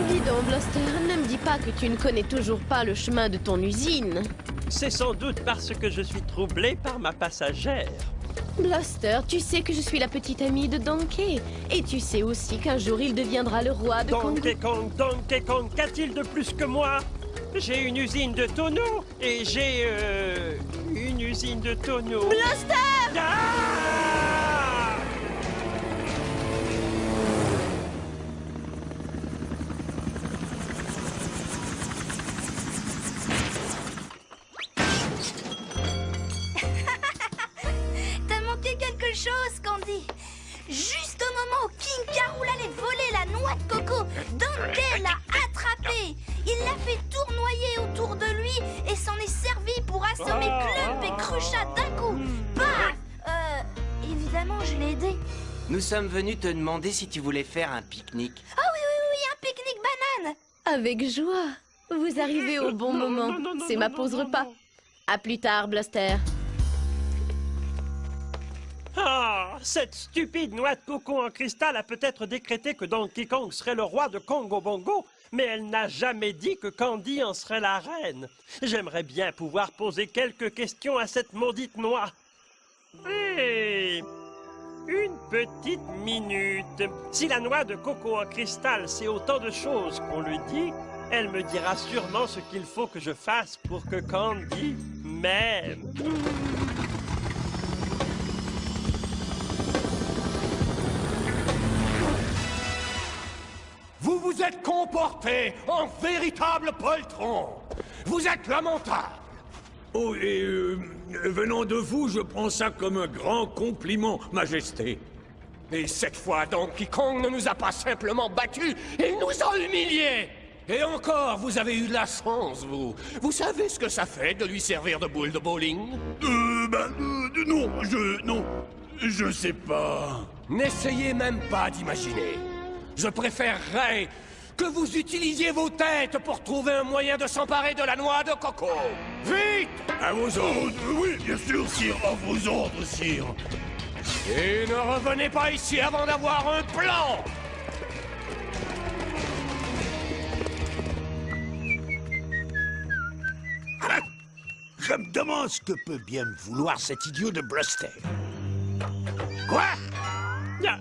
Dis donc, Blaster, ne me dis pas que tu ne connais toujours pas le chemin de ton usine. C'est sans doute parce que je suis troublé par ma passagère. Blaster, tu sais que je suis la petite amie de Donkey. Et tu sais aussi qu'un jour il deviendra le roi de Donkey Kong, qu'a-t-il de plus que moi? J'ai une usine de tonneaux et j'ai une usine de tonneaux. Blaster! Ah! T'as manqué quelque chose, Candy. Juste au moment où King K. Rool allait voler la noix de coco, Donkey l'a attrapé. Il l'a fait tournoyer autour de lui et s'en est servi pour assommer Clump et Crucha d'un coup. Paf! Évidemment, je l'ai aidé. Nous sommes venus te demander si tu voulais faire un pique-nique. Oh oui, un pique-nique banane. Avec joie. Vous arrivez au bon moment. C'est ma pause repas. À plus tard, Blaster. Ah, cette stupide noix de coco en cristal a peut-être décrété que Donkey Kong serait le roi de Congo Bongo, mais elle n'a jamais dit que Candy en serait la reine. J'aimerais bien pouvoir poser quelques questions à cette maudite noix. Hey, une petite minute. Si la noix de coco en cristal sait autant de choses qu'on lui dit, elle me dira sûrement ce qu'il faut que je fasse pour que Candy m'aime. Vous vous êtes comporté en véritable poltron. Vous êtes lamentable. Oh, et venant de vous, je prends ça comme un grand compliment, Majesté. Et cette fois, Donkey Kong ne nous a pas simplement battus, il nous a humiliés. Et encore, vous avez eu de la chance, vous. Vous savez ce que ça fait de lui servir de boule de bowling? Non, je sais pas. N'essayez même pas d'imaginer. Je préférerais que vous utilisiez vos têtes pour trouver un moyen de s'emparer de la noix de coco. Vite! À vos ordres. Oui, bien sûr, sire, à vos ordres, sire. Et ne revenez pas ici avant d'avoir un plan! Je me demande ce que peut bien me vouloir cet idiot de Blaster. Quoi? Ya,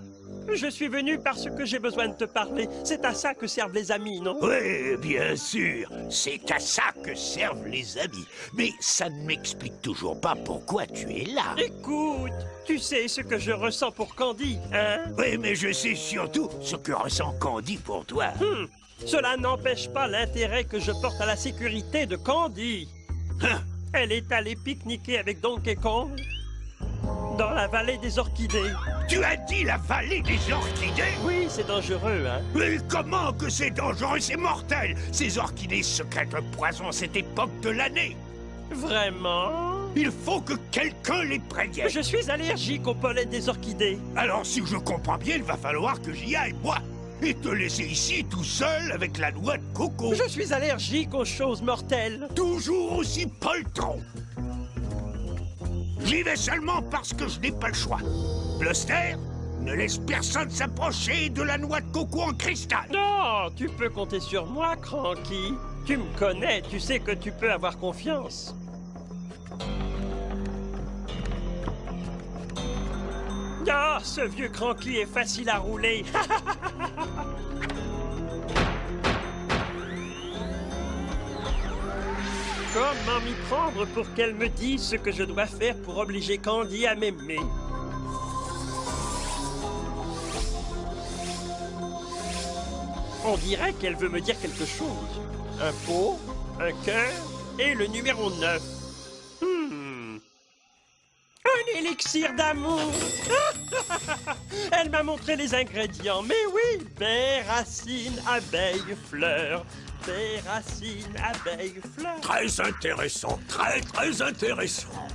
je suis venu parce que j'ai besoin de te parler. C'est à ça que servent les amis, non? Oui, bien sûr, c'est à ça que servent les amis. Mais ça ne m'explique toujours pas pourquoi tu es là. Écoute, tu sais ce que je ressens pour Candy, hein? Oui, mais je sais surtout ce que ressent Candy pour toi. Cela n'empêche pas l'intérêt que je porte à la sécurité de Candy. Hein? Elle est allée pique-niquer avec Donkey Kong dans la vallée des orchidées. Tu as dit la vallée des orchidées? Oui, c'est dangereux, hein? Mais comment que c'est dangereux? C'est mortel! Ces orchidées secrètent un poison à cette époque de l'année. Vraiment? Il faut que quelqu'un les prévienne. Je suis allergique au pollen des orchidées. Alors, si je comprends bien, il va falloir que j'y aille, moi, et te laisser ici tout seul avec la noix de coco. Je suis allergique aux choses mortelles. Toujours aussi poltron. J'y vais seulement parce que je n'ai pas le choix. Blaster, ne laisse personne s'approcher de la noix de coco en cristal. Non, tu peux compter sur moi, Cranky. Tu me connais, tu sais que tu peux avoir confiance. Ah, ce vieux cranky est facile à rouler. Comment m'y prendre pour qu'elle me dise ce que je dois faire pour obliger Candy à m'aimer? On dirait qu'elle veut me dire quelque chose. Un pot, un cœur et le numéro 9. Un élixir d'amour. Elle m'a montré les ingrédients. Mais oui, baie, racine, abeille, fleur. Baie, racine, abeille, fleur. Très intéressant, très intéressant.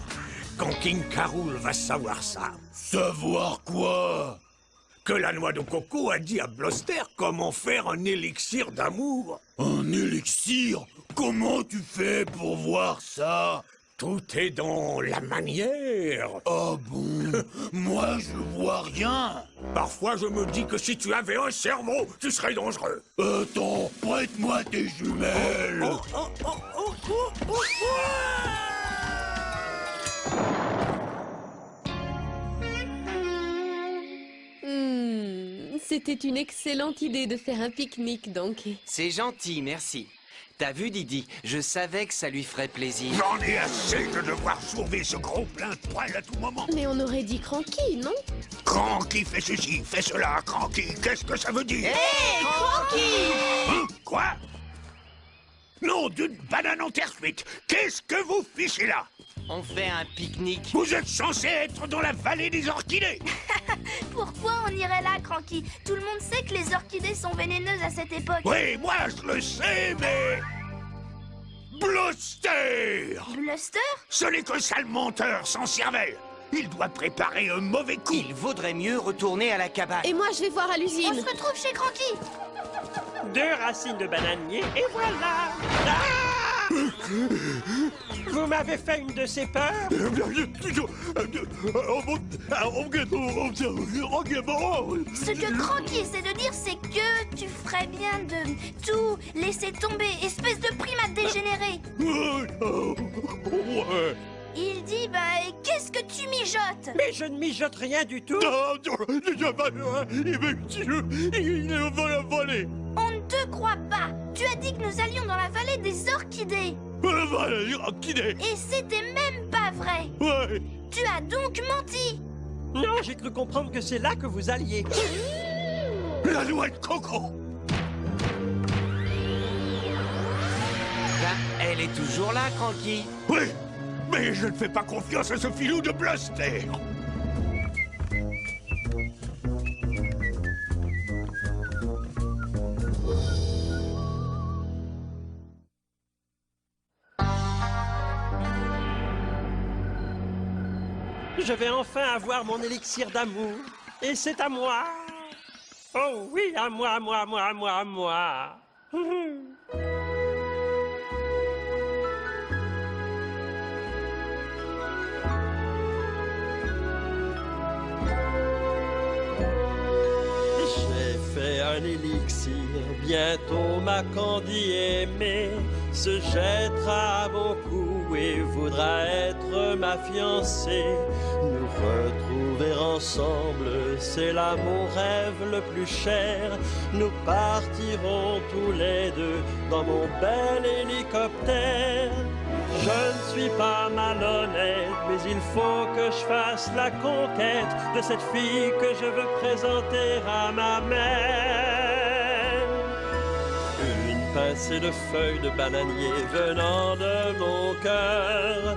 Quand King K. Rool va savoir ça. Savoir quoi? Que la noix de coco a dit à Bluster comment faire un élixir d'amour. Un élixir? Comment tu fais pour voir ça? Tout est dans la manière. Ah bon? Moi, je vois rien. Parfois, je me dis que si tu avais un cerveau, tu serais dangereux. Attends, prête-moi tes jumelles. C'était une excellente idée de faire un pique-nique, Donkey. C'est gentil, merci. T'as vu, Didi? Je savais que ça lui ferait plaisir. J'en ai assez de devoir sauver ce gros plein de poils à tout moment. Mais on aurait dit Cranky, non? Cranky fait ceci, fait cela, Cranky, qu'est-ce que ça veut dire? Hé, Cranky! Hein? Quoi? Nom d'une banane en terre cuite, qu'est-ce que vous fichez là? On fait un pique-nique. Vous êtes censé être dans la vallée des orchidées. Pourquoi on irait là, Cranky? Tout le monde sait que les orchidées sont vénéneuses à cette époque. Oui, moi je le sais, mais... Bluster! Bluster? Ce n'est qu'un sale menteur sans cervelle. Il doit préparer un mauvais coup. Il vaudrait mieux retourner à la cabane. Et moi, je vais voir à On l'usine. se retrouve chez Cranky. 2 racines de bananier et voilà. Ah! Vous m'avez fait une de ces peurs? Ce que Cranky essaie de dire, c'est que tu ferais bien de tout laisser tomber, espèce de primate dégénéré. Il dit, qu'est-ce que tu mijotes? Mais je ne mijote rien du tout. On ne te croit pas. Tu as dit que nous allions dans la vallée des orchidées. Et c'était même pas vrai. Tu as donc menti. Non, j'ai cru comprendre que c'est là que vous alliez. La noix de coco. Ben, elle est toujours là, Cranky. Oui, mais je ne fais pas confiance à ce filou de Bluster. Je vais enfin avoir mon élixir d'amour. Et c'est à moi. Oh oui, à moi, à moi, à moi, à moi, à moi. J'ai fait un élixir, bientôt ma Candy aimée se jettera à mon cou et voudra être ma fiancée. Nous retrouver ensemble, c'est là mon rêve le plus cher. Nous partirons tous les deux dans mon bel hélicoptère. Je ne suis pas malhonnête, mais il faut que je fasse la conquête de cette fille que je veux présenter à ma mère. Une pincée de feuilles de bananier venant de mon cœur,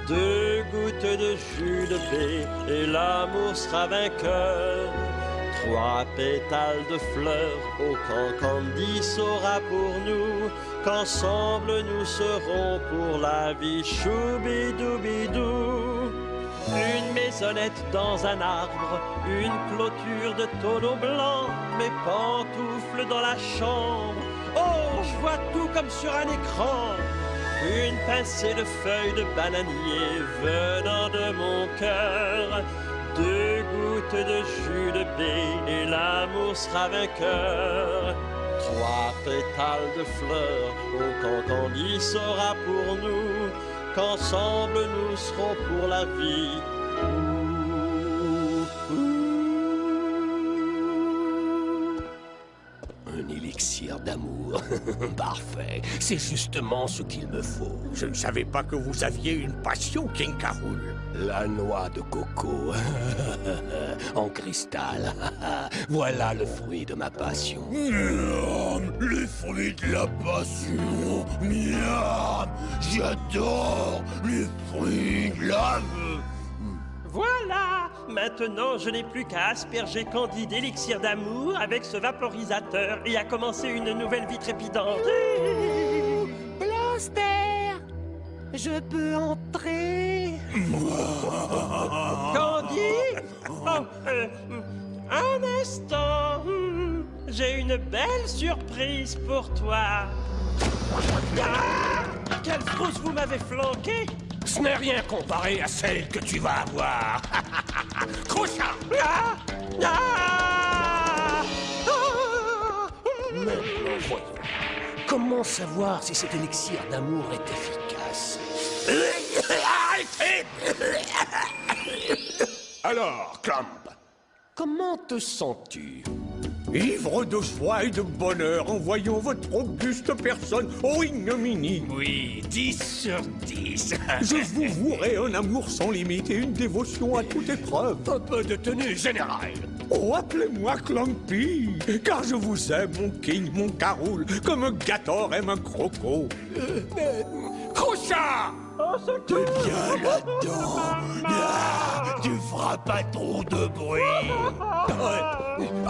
2 gouttes de jus de baie et l'amour sera vainqueur. 3 pétales de fleurs au camp Candy saura pour nous qu'ensemble nous serons pour la vie choubidoubidou. Une maisonnette dans un arbre, une clôture de tonneaux blancs, mes pantoufles dans la chambre. Oh, je vois tout comme sur un écran. Une pincée de feuilles de bananier venant de mon cœur, 2 gouttes de jus de baie et l'amour sera vainqueur. 3 pétales de fleurs au camp Candy saura pour nous qu'ensemble nous serons pour la vie. Ouh, ouh. Parfait, c'est justement ce qu'il me faut. Je ne savais pas que vous aviez une passion, King K. Rool. La noix de coco en cristal. Voilà le fruit de ma passion. Miam, les fruits de la passion. Miam, j'adore les fruits de la... Voilà! Maintenant, je n'ai plus qu'à asperger Candy d'élixir d'amour avec ce vaporisateur et à commencer une nouvelle vie trépidante. Blaster! Je peux entrer? Candy? Oh, un instant. J'ai une belle surprise pour toi. Ah! Quelle frousse vous m'avez flanqué! Ce n'est rien comparé à celle que tu vas avoir. Crochat! Ah! Ah! Maintenant, voyons. Comment savoir si cet élixir d'amour est efficace? Arrêtez! Alors, Clump, comment te sens-tu? Ivre de joie et de bonheur en voyant votre auguste personne au ignominie. Oui, 10 sur 10. Je vous vouerai un amour sans limite et une dévotion à toute épreuve. Un peu de tenue générale. Oh, appelez-moi Clumpy, car je vous aime, mon King, mon K. Rool, comme un Gator aime un croco. Crochat! T'es bien là-dedans. Ah, tu feras pas trop de bruit.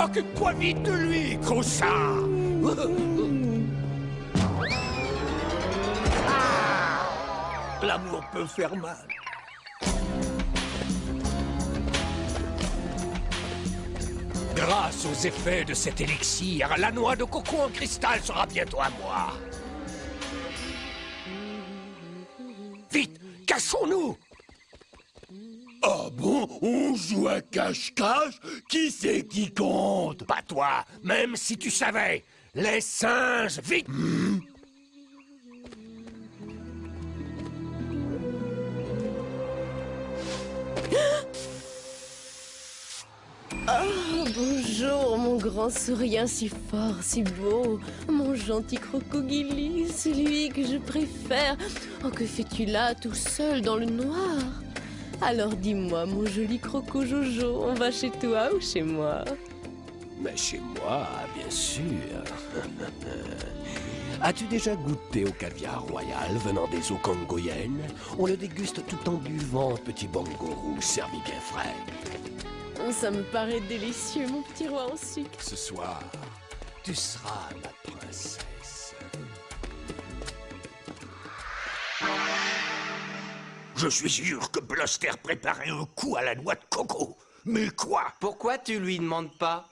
Occupe-toi vite de lui, Crochat! L'amour peut faire mal. Grâce aux effets de cet élixir, la noix de coco en cristal sera bientôt à moi. Vite, cachons-nous! Ah bon, on joue à cache-cache? Qui c'est qui compte? Pas toi, même si tu savais. Les singes, vite! Oh, bonjour, mon grand sourire si fort, si beau. Mon gentil crocodile, celui que je préfère. Oh, que fais-tu là, tout seul, dans le noir? Alors dis-moi, mon joli croco Jojo, on va chez toi ou chez moi? Mais chez moi, bien sûr. As-tu déjà goûté au caviar royal venant des eaux congoyennes? On le déguste tout en buvant, petit bongourou servi bien frais. Ça me paraît délicieux, mon petit roi en sucre. Ce soir, tu seras ma princesse. Je suis sûr que Blaster préparait un coup à la noix de coco. Mais quoi? Pourquoi tu lui demandes pas?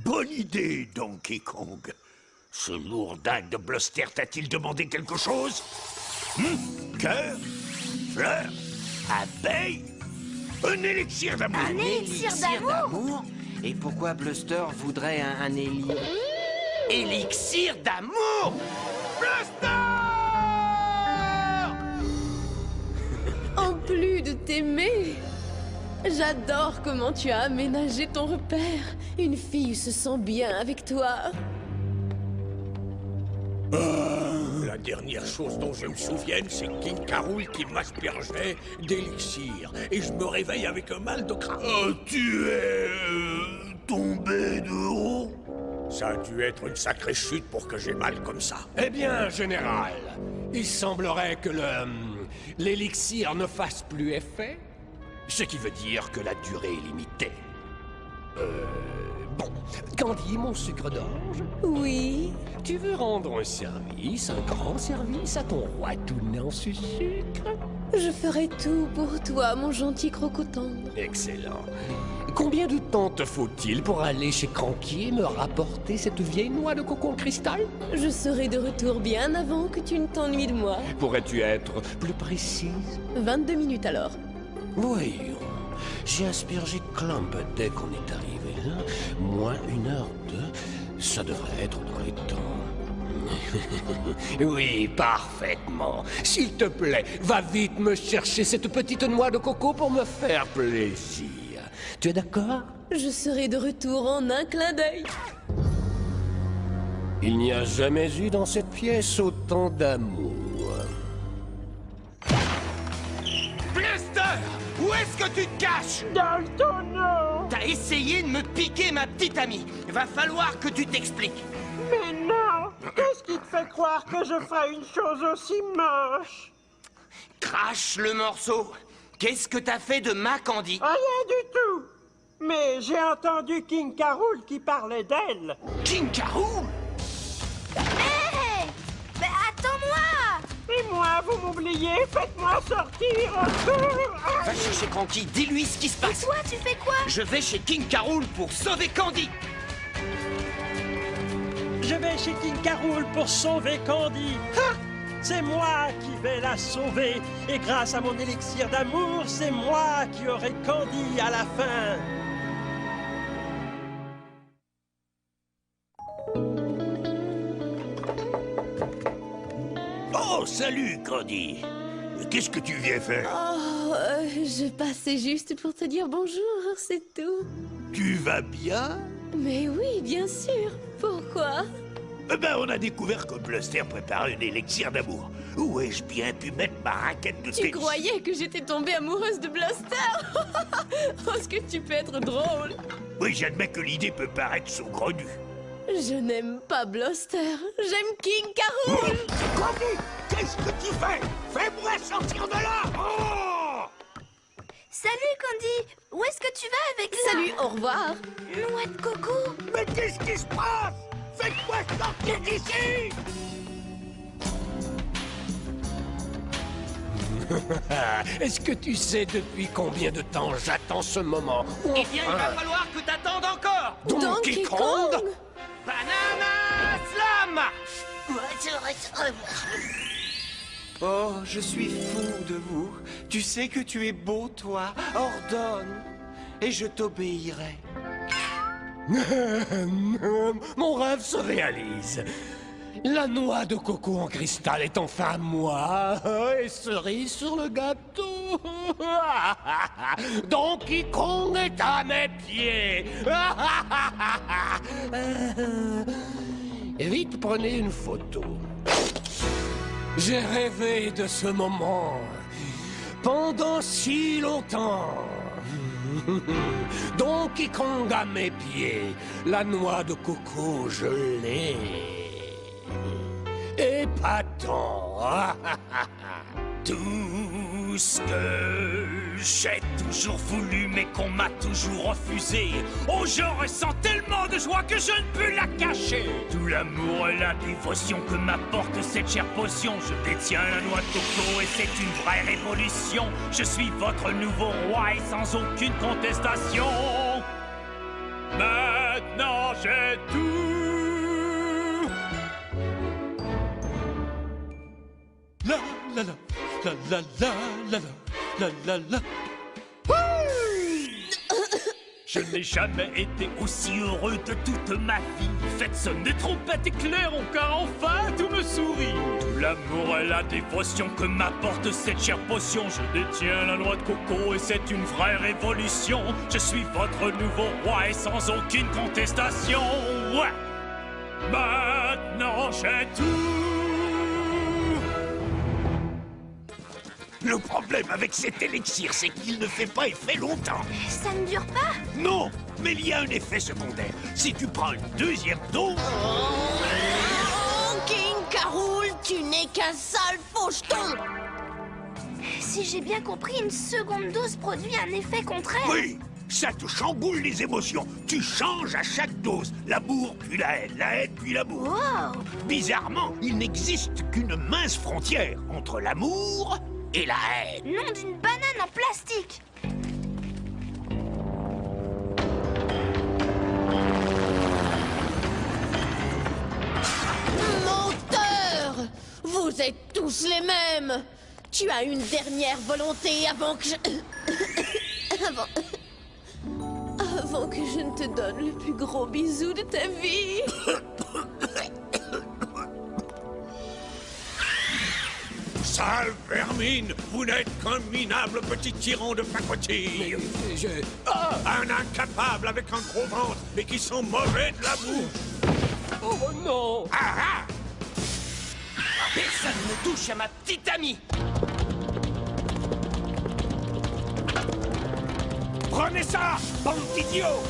Bonne idée, Donkey Kong. Ce lourdaque de Blaster t'a-t-il demandé quelque chose? Cœur? Fleur? Abeille? Un élixir d'amour? Un élixir d'amour? Et pourquoi Bluster voudrait un élixir d'amour? En plus de t'aimer, j'adore comment tu as aménagé ton repère. Une fille se sent bien avec toi. La dernière chose dont je me souvienne, c'est King K. Rool qui m'aspergeait d'élixir. Et je me réveille avec un mal de crâne. Tu es... tombé de haut? Ça a dû être une sacrée chute pour que j'ai mal comme ça. Eh bien, général, il semblerait que l'élixir ne fasse plus effet, ce qui veut dire que la durée est limitée. Bon, Candy, mon sucre d'orge, Oui. tu veux rendre un service, un grand service à ton roi tout né en sucre? Je ferai tout pour toi, mon gentil crocotendre. Excellent. Combien de temps te faut-il pour aller chez Cranky et me rapporter cette vieille noix de coco en cristal? Je serai de retour bien avant que tu ne t'ennuies de moi. Pourrais-tu être plus précise? 22 minutes alors. Voyons, j'ai aspergé Clump dès qu'on est arrivé là. Moins 1h02, ça devrait être dans les temps. Oui, parfaitement. S'il te plaît, va vite me chercher cette petite noix de coco pour me faire plaisir. Tu es d'accord? Je serai de retour en un clin d'œil. Il n'y a jamais eu dans cette pièce autant d'amour. Blaster! Où est-ce que tu te caches? Dans le tonneau! T'as essayé de me piquer ma petite amie. Va falloir que tu t'expliques. Mais non! Qu'est-ce qui te fait croire que je ferais une chose aussi moche? Crache le morceau. Qu'est-ce que t'as fait de ma Candy? Rien du tout! Mais j'ai entendu King K. Rool qui parlait d'elle. King K. Rool? Hé! Mais attends-moi! Et moi, vous m'oubliez? Faites-moi sortir au secours! Va chercher Cranky, dis-lui ce qui se Et passe. toi, tu fais quoi? Je vais chez King K. Rool pour sauver Candy. Je vais chez King K. Rool pour sauver Candy. Ha! C'est moi qui vais la sauver. Et grâce à mon élixir d'amour, c'est moi qui aurai Candy à la fin. Oh, salut, Candy. Qu'est-ce que tu viens faire? Oh, je passais juste pour te dire bonjour, c'est tout. Tu vas bien? Mais oui, bien sûr. Pourquoi? Eh ben, on a découvert que Bluster prépare un élixir d'amour. Où ai-je bien pu mettre ma raquette de Tu tennis? croyais que j'étais tombée amoureuse de Bluster? Oh, est-ce que tu peux être drôle? Oui, j'admets que l'idée peut paraître saugrenue. Je n'aime pas Bluster. J'aime King K. Rool. Candy, qu'est-ce que tu fais? Fais-moi sortir de là! Oh! Salut, Candy! Où est-ce que tu vas avec la... Salut, au revoir. Noix de coco? Mais qu'est-ce qui se passe? Faites-moi sortir d'ici! Est-ce que tu sais depuis combien de temps j'attends ce moment? Eh bien, il va falloir que t'attendes encore. Donkey Kong? Banana Slam! Oh, je suis fou de vous. Tu sais que tu es beau, toi. Ordonne, et je t'obéirai. Mon rêve se réalise. La noix de coco en cristal est enfin à moi. Et cerise sur le gâteau. Donkey Kong est à mes pieds. Vite, prenez une photo. J'ai rêvé de ce moment pendant si longtemps. Donkey Kong à mes pieds, la noix de coco, je l'ai. Épatant. Tout ce que j'ai toujours voulu mais qu'on m'a toujours refusé. Oh, je ressens tellement de joie que je ne peux la cacher. Tout l'amour et la dévotion que m'apporte cette chère potion. Je détiens la noix de coco et c'est une vraie révolution. Je suis votre nouveau roi et sans aucune contestation. Maintenant j'ai tout. La la la la la la la la la la. Je n'ai jamais été aussi heureux de toute ma vie. Faites sonner trompette et clairon, car enfin tout me sourit. Tout l'amour et la dévotion que m'apporte cette chère potion. Je détiens la noix de coco et c'est une vraie révolution. Je suis votre nouveau roi et sans aucune contestation. Ouais. Maintenant j'ai tout. Le problème avec cet élixir, c'est qu'il ne fait pas effet longtemps. Ça ne dure pas? Non, mais il y a un effet secondaire. Si tu prends une deuxième dose... Oh, King K. Rool, tu n'es qu'un sale faucheton. Si j'ai bien compris, une seconde dose produit un effet contraire. Oui, ça te chamboule les émotions. Tu changes à chaque dose. L'amour puis la haine puis l'amour. Wow! Bizarrement, il n'existe qu'une mince frontière entre l'amour et la haine. Nom d'une banane en plastique. Menteur! Vous êtes tous les mêmes. Tu as une dernière volonté avant que je... Avant que je ne te donne le plus gros bisou de ta vie. Sale vermine, vous n'êtes qu'un minable petit tyran de pacotille. Un incapable avec un gros ventre, mais qui sent mauvais de la bouffe. Oh non! Ah ah! Personne ne touche à ma petite amie! Prenez ça, bande d'idiots!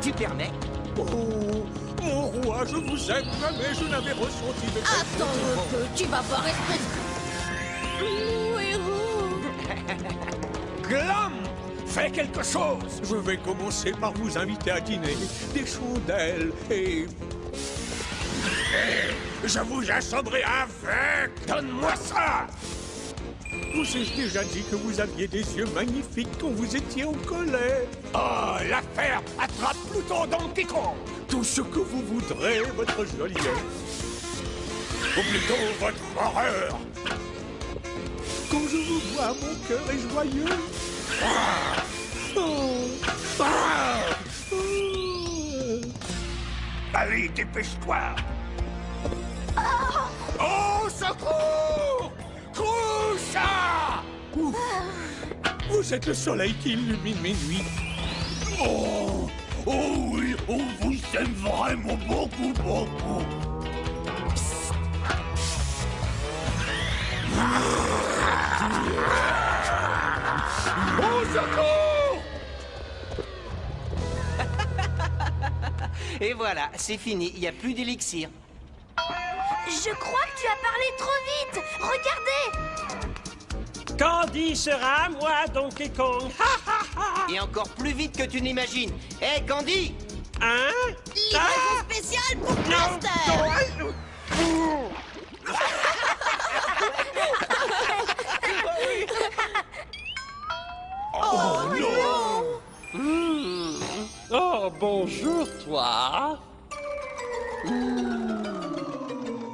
Tu permets? Oh, mon roi, je vous aime, mais je n'avais ressenti de... Attends un peu, tu vas voir espèce de... héros. Glam! Fais quelque chose! Je vais commencer par vous inviter à dîner, des chandelles et... Je vous assommerai avec! Donne-moi ça! Vous ai-je déjà dit que vous aviez des yeux magnifiques quand vous étiez en colère? Oh, l'affaire attrape plutôt Donkey Kong! Tout ce que vous voudrez, votre joliesse. Ou plutôt votre horreur. Quand je vous vois, mon cœur est joyeux. Ah! Oh! Ah! Oh! Allez, dépêche-toi! Oh, secours! Croucha! Ouf. Vous êtes le soleil qui illumine mes nuits. Oh, oh oui, on vous aime vraiment beaucoup, beaucoup. Au secours! Et voilà, c'est fini, il n'y a plus d'élixir. Je crois que tu as parlé trop vite. Regardez. Candy sera à moi, Donkey Kong. Ha ha ha! Et encore plus vite que tu n'imagines. Hé, Candy! Hein? Livraison spéciale pour Cluster. Oh, bonjour, toi.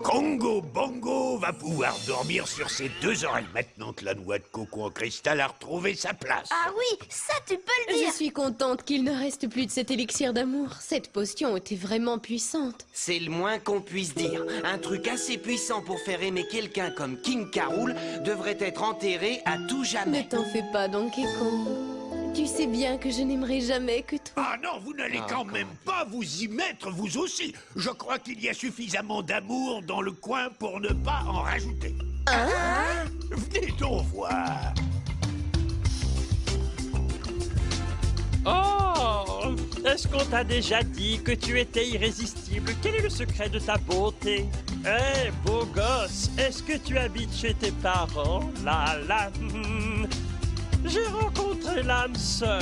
Congo Bongo va pouvoir dormir sur ses deux oreilles maintenant que la noix de coco en cristal a retrouvé sa place. Ah oui, ça tu peux le dire. Je suis contente qu'il ne reste plus de cet élixir d'amour. Cette potion était vraiment puissante. C'est le moins qu'on puisse dire. Un truc assez puissant pour faire aimer quelqu'un comme King K. Rool devrait être enterré à tout Ne jamais. t'en fais pas, Donkey Kong. Tu sais bien que je n'aimerai jamais que toi. Ah non, vous n'allez quand même pas vous y mettre, vous aussi. Je crois qu'il y a suffisamment d'amour dans le coin pour ne pas en rajouter. Venez donc voir. Oh! Est-ce qu'on t'a déjà dit que tu étais irrésistible? Quel est le secret de ta beauté? Eh, beau gosse, est-ce que tu habites chez tes parents? J'ai rencontré l'âme sœur.